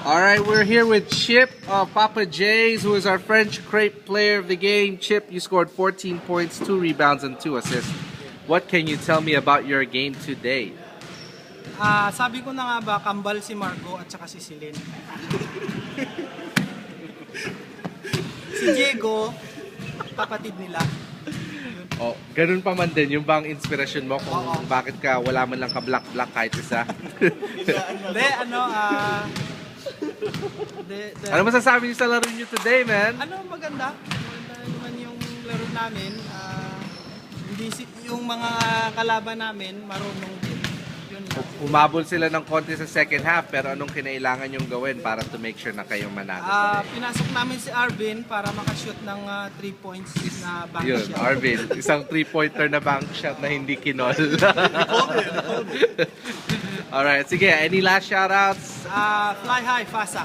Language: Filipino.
All right, we're here with Chip Papa J's, who is our French crepe player of the game. Chip, you scored 14 points, 2 rebounds, and 2 assists. What can you tell me about your game today? Sabi ko na nga ba, kambal si Marco at saka si Celine. Si Diego, kapatid nila. Oh, ganun pa man din, yung bang inspirasyon mo kung bakit ka wala man lang ka black kahit isa? Hindi, Ano masasabi niyo sa laro niyo today, man? maganda. Maganda naman yung laro namin. Yung mga kalaban namin, marunong din. Yun lang. Umabol sila ng konti sa second half, pero anong kinailangan yung gawin para to make sure na kayo manalo today? Pinasok namin si Arvin para makashoot ng 3 points na bank Yun, shot. Arvin, isang 3-pointer na bank shot na hindi kinol. Alright, sige, any last shoutouts? Fly high, Fasa.